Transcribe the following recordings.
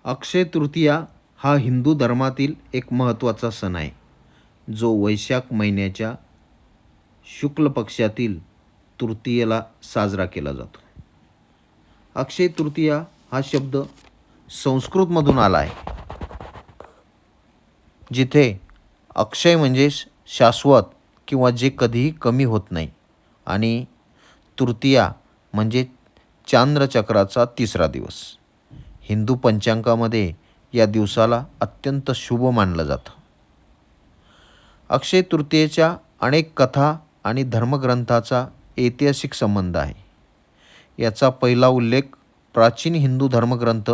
अक्षय तृतीया हा हिंदू धर्मातील एक महत्त्वाचा सण आहे, जो वैशाख महिन्याच्या शुक्ल पक्षातील तृतीयेला साजरा केला जातो. अक्षय तृतीया हा शब्द संस्कृतमधून आला आहे, जिथे अक्षय म्हणजे शाश्वत किंवा जे कधीही कमी होत नाही आणि तृतीया म्हणजे चांद्रचक्राचा तिसरा दिवस. हिंदू पंचांगामध्ये या दिवसाला अत्यंत शुभ मानलं जातं. अक्षय तृतीयेच्या अनेक कथा आणि धर्मग्रंथाचा ऐतिहासिक संबंध आहे. याचा पहिला उल्लेख प्राचीन हिंदू धर्मग्रंथ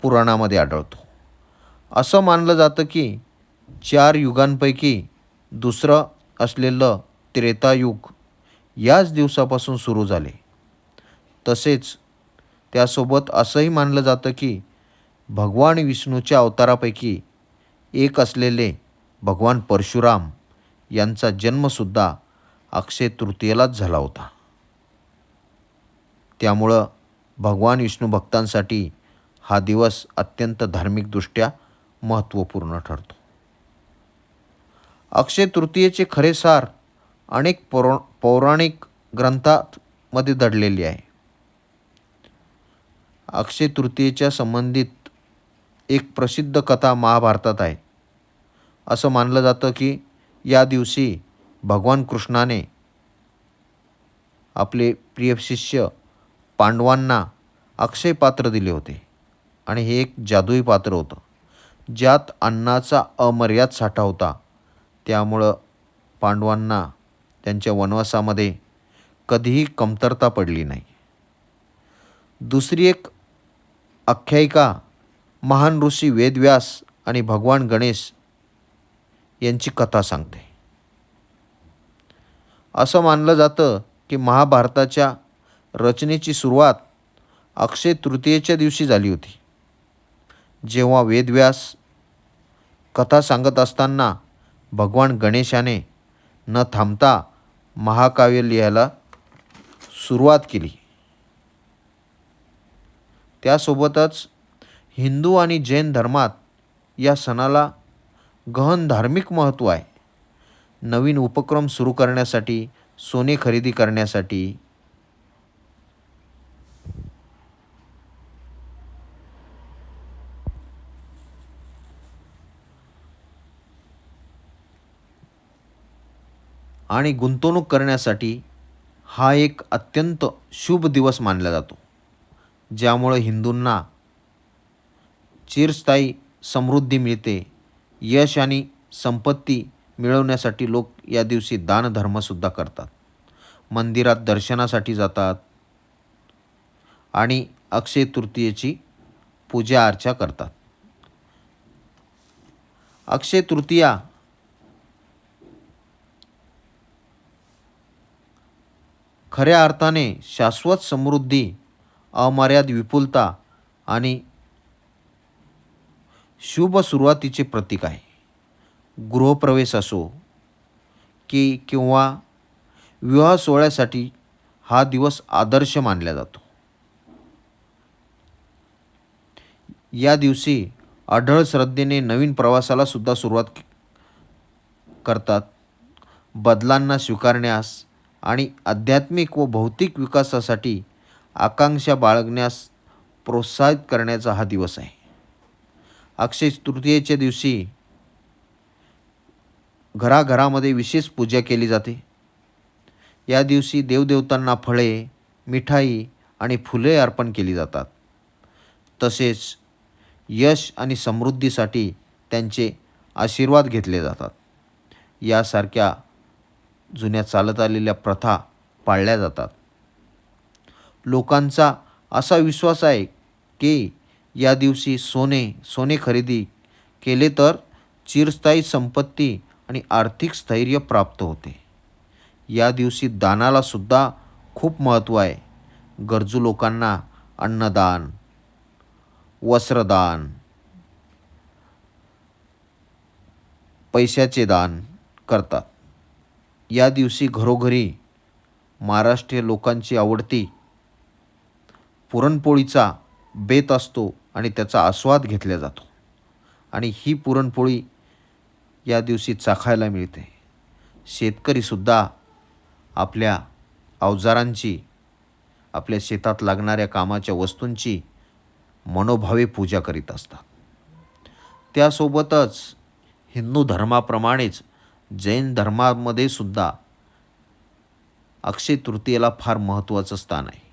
पुराणामध्ये आढळतो. असं मानलं जातं की 4 युगांपैकी दुसरं असलेलं त्रेतायुग याच दिवसापासून सुरू झाले. तसेच त्यासोबत असंही मानलं जातं की भगवान विष्णूच्या अवतारापैकी एक असलेले भगवान परशुराम यांचा जन्मसुद्धा अक्षय तृतीयेलाच झाला होता. त्यामुळं भगवान विष्णू भक्तांसाठी हा दिवस अत्यंत धार्मिकदृष्ट्या महत्त्वपूर्ण ठरतो. अक्षय तृतीयेचे खरे सार अनेक पौराणिक ग्रंथांमध्ये दडलेले आहे. अक्षय तृतीयेच्या संबंधित एक प्रसिद्ध कथा महाभारतात आहे. असं मानलं जातं की या दिवशी भगवान कृष्णाने आपले प्रिय शिष्य पांडवांना अक्षय पात्र दिले होते आणि हे एक जादुई पात्र होतं, ज्यात अन्नाचा अमर्याद साठा होता. त्यामुळं पांडवांना त्यांच्या वनवासामध्ये कधीही कमतरता पडली नाही. दुसरी एक आख्यायिका महान ऋषी वेदव्यास आणि भगवान गणेश यांची कथा सांगते. असं मानलं जातं की महाभारताच्या रचनेची सुरुवात अक्षय तृतीयेच्या दिवशी झाली होती, जेव्हा वेदव्यास कथा सांगत असताना भगवान गणेशाने न थांबता महाकाव्य लिहायला सुरुवात केली. त्यासोबतच हिंदू आणि जैन धर्मात या सणाला गहन धार्मिक महत्त्व आहे. नवीन उपक्रम सुरू करण्यासाठी, सोने खरेदी करण्यासाठी आणि गुंतवणूक करण्यासाठी हा एक अत्यंत शुभ दिवस मानला जातो, ज्यामुळे हिंदूंना चिरस्थायी समृद्धी मिळते. यश आणि संपत्ती मिळवण्यासाठी लोक या दिवशी दानधर्मसुद्धा करतात, मंदिरात दर्शनासाठी जातात आणि अक्षय तृतीयेची पूजा अर्चा करतात. अक्षय तृतीया खऱ्या अर्थाने शाश्वत समृद्धी, अमर्याद विपुलता आणि शुभ सुरुवातीचे प्रतीक आहे. गृहप्रवेश असो किंवा विवाह सोहळ्यासाठी हा दिवस आदर्श मानला जातो. या दिवशी अढळ श्रद्धेने नवीन प्रवासाला सुद्धा सुरुवात करतात. बदलांना स्वीकारण्यास आणि आध्यात्मिक व भौतिक विकासासाठी आकांक्षा बाळगण्यास प्रोत्साहित करण्याचा हा दिवस आहे. अक्षय तृतीयेच्या दिवशी घराघरामध्ये विशेष पूजा केली जाते. या दिवशी देवदेवतांना फळे, मिठाई आणि फुले अर्पण केली जातात. तसेच यश आणि समृद्धीसाठी त्यांचे आशीर्वाद घेतले जातात. यासारख्या जुन्या चालत आलेल्या प्रथा पाळल्या जातात. लोकांचा असा विश्वास आहे की या दिवशी सोने खरेदी केले तर चिरस्थायी संपत्ती आणि आर्थिक स्थैर्य प्राप्त होते. या दिवशी दानाला सुद्धा खूप महत्त्व आहे. गरजू लोकांना अन्नदान, वस्त्रदान, पैशाचे दान करतात. या दिवशी घरोघरी महाराष्ट्रीय लोकांची आवडती पुरणपोळीचा बेत असतो आणि त्याचा आस्वाद घेतला जातो. आणि ही पुरणपोळी या दिवशी चाखायला मिळते. शेतकरीसुद्धा आपल्या अवजारांची, आपल्या शेतात लागणाऱ्या कामाच्या वस्तूंची मनोभावे पूजा करीत असतात. त्यासोबतच हिंदू धर्माप्रमाणेच जैन धर्मामध्ये सुद्धा अक्षय तृतीयेला फार महत्त्वाचं स्थान आहे.